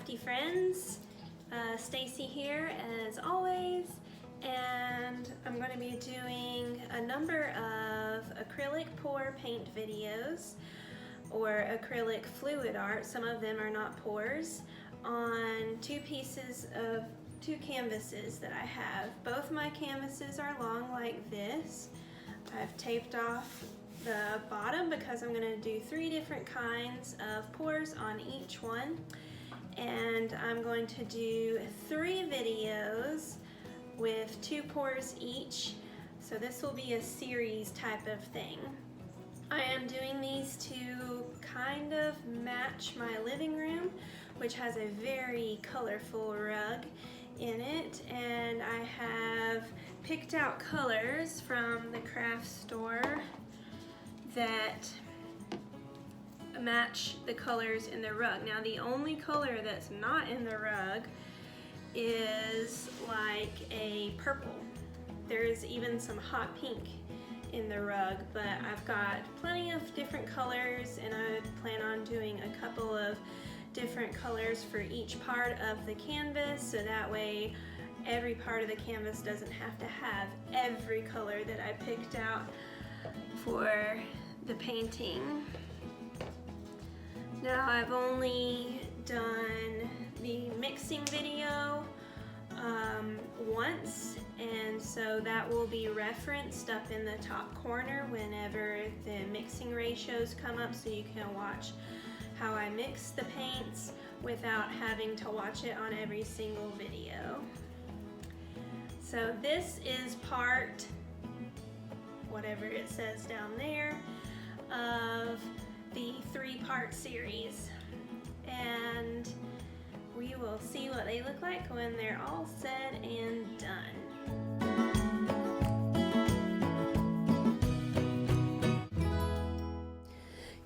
crafty friends. Stacy here as always, and I'm going to be doing a number of acrylic pour paint videos or acrylic fluid art, some of them are not pours, on two canvases that I have. Both my canvases are long like this. I've taped off the bottom because I'm going to do 3 different kinds of pours on each one, and I'm going to do 3 videos with 2 pours each, so this will be a series type of thing. I am doing these to kind of match my living room, which has a very colorful rug in it, and I have picked out colors from the craft store that match the colors in the rug. Now the only color that's not in the rug is like a purple. There's even some hot pink in the rug, but I've got plenty of different colors, and I plan on doing a couple of different colors for each part of the canvas, so that way every part of the canvas doesn't have to have every color that I picked out for the painting. Now I've only done the mixing video once, and so that will be referenced up in the top corner whenever the mixing ratios come up, so you can watch how I mix the paints without having to watch it on every single video. So this is part, whatever it says down there, of the 3-part series, and we will see what they look like when they're all said and done.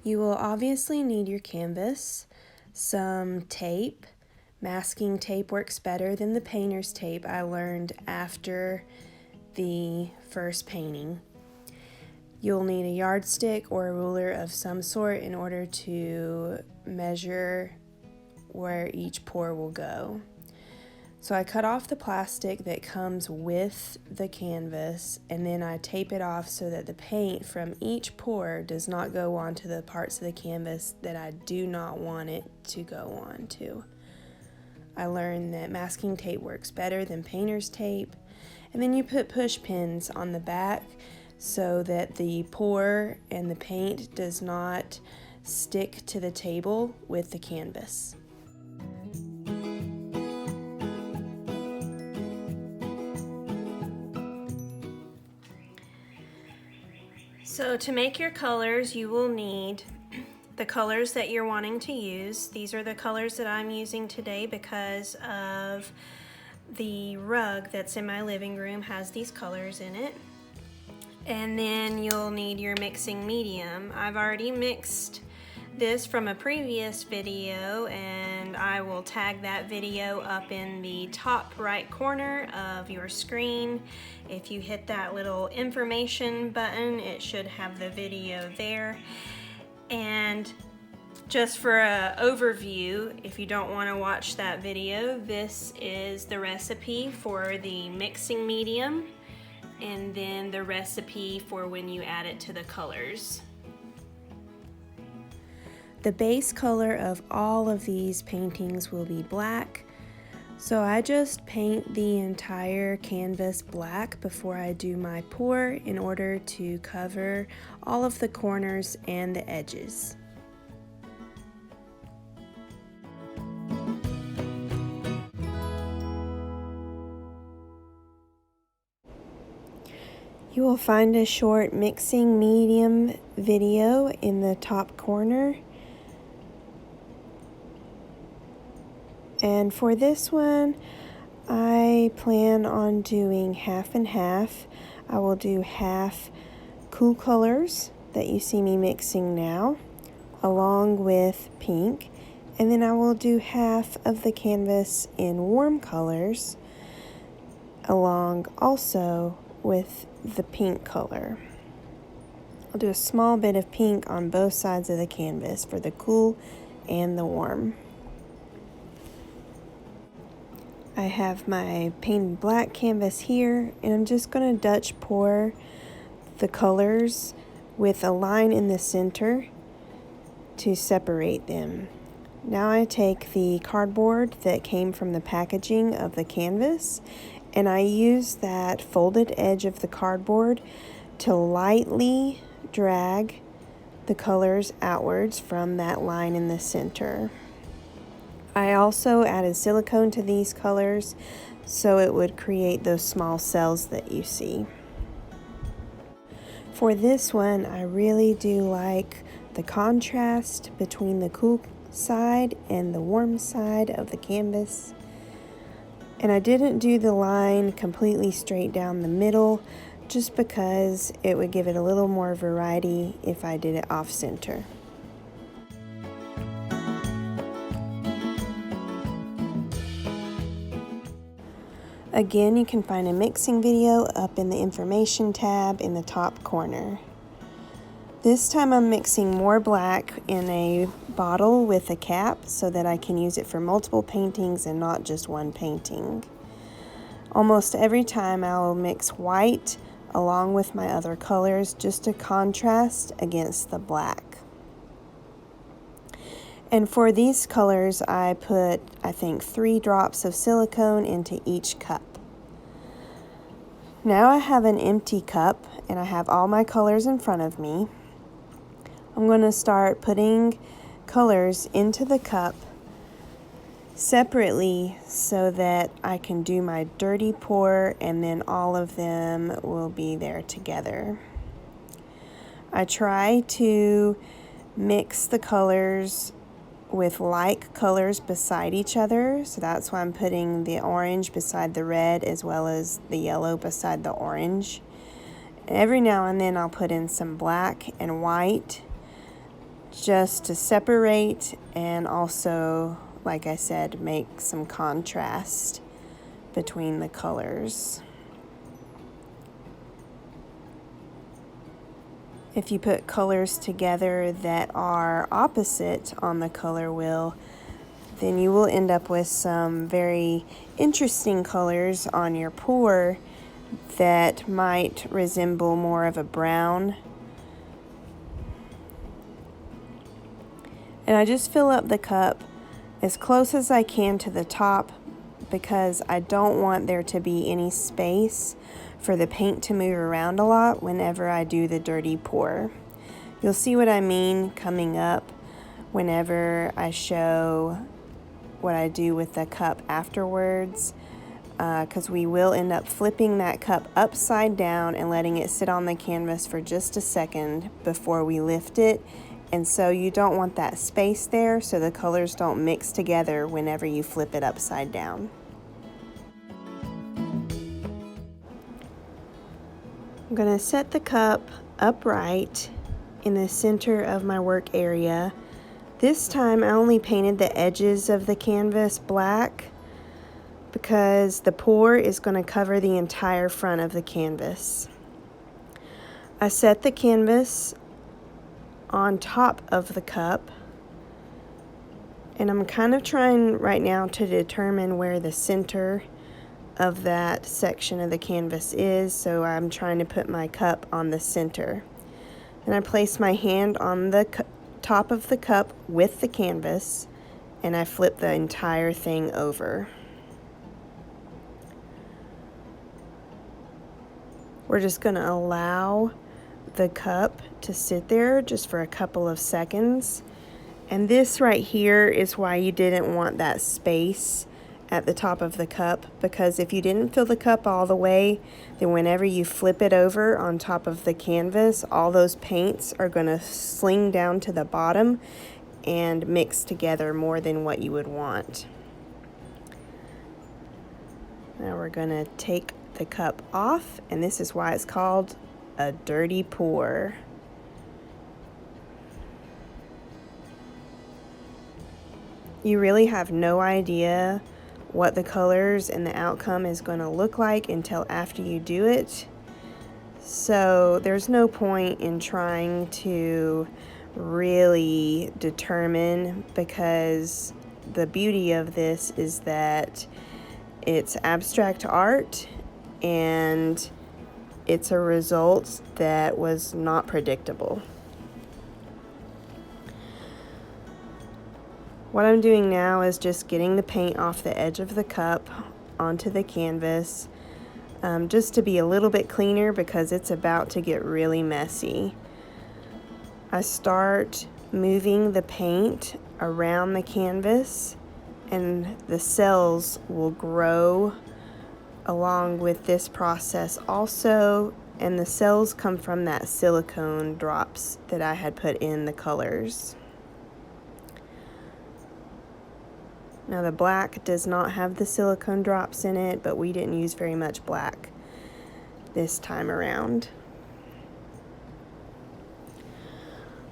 You will obviously need your canvas, some tape. Masking tape works better than the painter's tape, I learned after the first painting. You'll need a yardstick or a ruler of some sort in order to measure where each pour will go. So I cut off the plastic that comes with the canvas, and then I tape it off so that the paint from each pour does not go onto the parts of the canvas that I do not want it to go on to. I learned that masking tape works better than painter's tape, and then you put push pins on the back so that the pour and the paint does not stick to the table with the canvas. So to make your colors, you will need the colors that you're wanting to use. These are the colors that I'm using today because of the rug that's in my living room has these colors in it. And then you'll need your mixing medium. I've already mixed this from a previous video, and I will tag that video up in the top right corner of your screen. If you hit that little information button, it should have the video there. And just for an overview, if you don't want to watch that video, this is the recipe for the mixing medium, and then the recipe for when you add it to the colors. The base color of all of these paintings will be black, so I just paint the entire canvas black before I do my pour in order to cover all of the corners and the edges. You will find a short mixing medium video in the top corner. And for this one, I plan on doing half and half. I will do half cool colors that you see me mixing now, along with pink, and then I will do half of the canvas in warm colors, along also with the pink color. I'll do a small bit of pink on both sides of the canvas for the cool and the warm. I have my painted black canvas here, and I'm just going to Dutch pour the colors with a line in the center to separate them. Now I take the cardboard that came from the packaging of the canvas, and I use that folded edge of the cardboard to lightly drag the colors outwards from that line in the center. I also added silicone to these colors so it would create those small cells that you see. For this one, I really do like the contrast between the cool side and the warm side of the canvas. And I didn't do the line completely straight down the middle just because it would give it a little more variety if I did it off center. Again, you can find a mixing video up in the information tab in the top corner. This time I'm mixing more black in a bottle with a cap so that I can use it for multiple paintings and not just one painting. Almost every time I will mix white along with my other colors just to contrast against the black. And for these colors, I put, I think, 3 drops of silicone into each cup. Now I have an empty cup and I have all my colors in front of me. I'm going to start putting colors into the cup separately so that I can do my dirty pour and then all of them will be there together. I try to mix the colors with like colors beside each other, so that's why I'm putting the orange beside the red as well as the yellow beside the orange. And every now and then I'll put in some black and white just to separate and also, like I said, make some contrast between the colors. If you put colors together that are opposite on the color wheel, then you will end up with some very interesting colors on your pour that might resemble more of a brown. And I just fill up the cup as close as I can to the top because I don't want there to be any space for the paint to move around a lot whenever I do the dirty pour. You'll see what I mean coming up whenever I show what I do with the cup afterwards, because we will end up flipping that cup upside down and letting it sit on the canvas for just a second before we lift it. And so you don't want that space there so the colors don't mix together whenever you flip it upside down. I'm going to set the cup upright in the center of my work area. This time I only painted the edges of the canvas black because the pour is going to cover the entire front of the canvas. I set the canvas on top of the cup, and I'm kind of trying right now to determine where the center of that section of the canvas is, so I'm trying to put my cup on the center. And I place my hand on the top of the cup with the canvas, and I flip the entire thing over. We're just going to allow the cup to sit there just for a couple of seconds. And this right here is why you didn't want that space at the top of the cup, because if you didn't fill the cup all the way, then whenever you flip it over on top of the canvas, all those paints are going to sling down to the bottom and mix together more than what you would want. Now we're going to take the cup off, and this is why it's called a dirty pour. You really have no idea what the colors and the outcome is going to look like until after you do it. So there's no point in trying to really determine, because the beauty of this is that It's abstract art, and it's a result that was not predictable. What I'm doing now is just getting the paint off the edge of the cup onto the canvas, just to be a little bit cleaner because it's about to get really messy. I start moving the paint around the canvas, and the cells will grow along with this process also, and the cells come from that silicone drops that I had put in the colors. Now the black does not have the silicone drops in it, but we didn't use very much black this time around.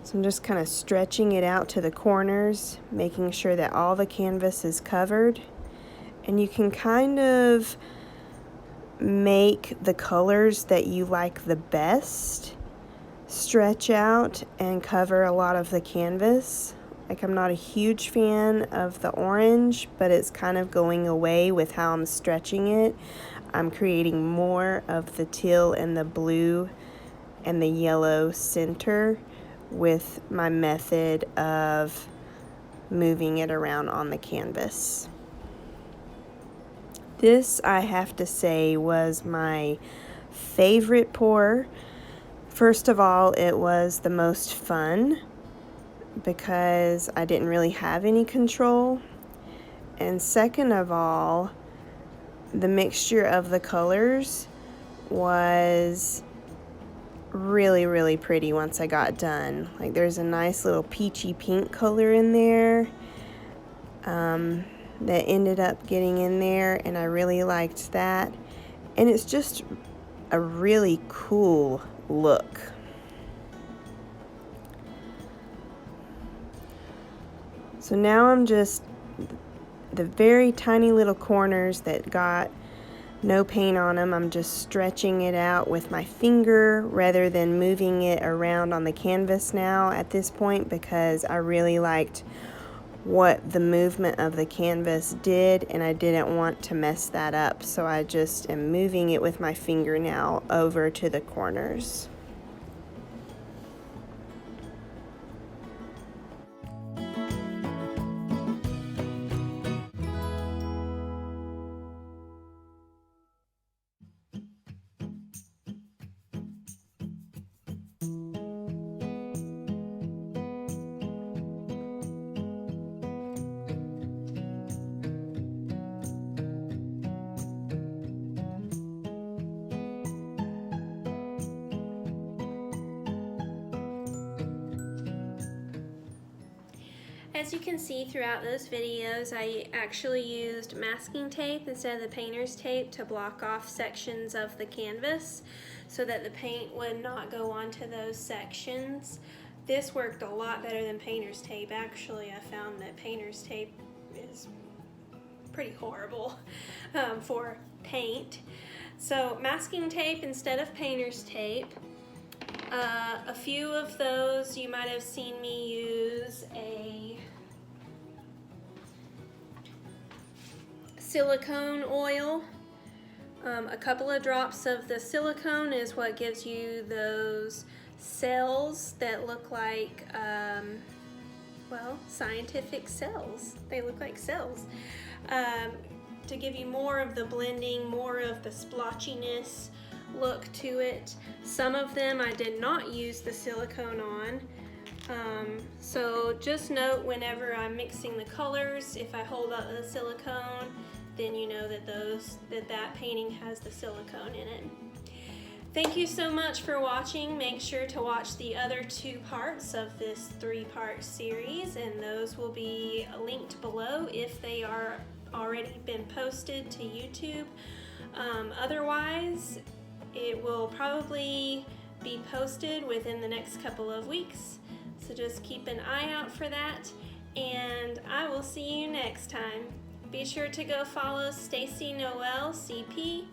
So I'm just kind of stretching it out to the corners, making sure that all the canvas is covered. And you can kind of make the colors that you like the best stretch out and cover a lot of the canvas. Like, I'm not a huge fan of the orange, but it's kind of going away with how I'm stretching it. I'm creating more of the teal and the blue and the yellow center with my method of moving it around on the canvas. This, I have to say, was my favorite pour. First of all, it was the most fun because I didn't really have any control. And second of all, the mixture of the colors was really, really pretty once I got done. Like, there's a nice little peachy pink color in there that ended up getting in there, and I really liked that. And it's just a really cool look. So now I'm just, the very tiny little corners that got no paint on them, I'm just stretching it out with my finger rather than moving it around on the canvas now at this point, because I really liked what the movement of the canvas did and I didn't want to mess that up. So I just am moving it with my finger now over to the corners. As you can see throughout those videos, I actually used masking tape instead of the painter's tape to block off sections of the canvas so that the paint would not go onto those sections. This worked a lot better than painter's tape. Actually, I found that painter's tape is pretty horrible for paint. So masking tape instead of painter's tape. A few of those you might have seen me use a silicone oil. A couple of drops of the silicone is what gives you those cells that look like, well, scientific cells. They look like cells. To give you more of the blending, more of the splotchiness look to it. Some of them I did not use the silicone on. So just note whenever I'm mixing the colors, if I hold out the silicone, then you know that that painting has the silicone in it. Thank you so much for watching. Make sure to watch the other 2 parts of this 3-part series, and those will be linked below if they are already been posted to YouTube. Otherwise, it will probably be posted within the next couple of weeks. So just keep an eye out for that, and I will see you next time. Be sure to go follow Stacy Noel CP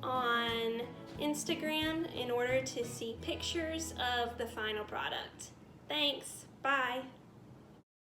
on Instagram in order to see pictures of the final product. Thanks. Bye.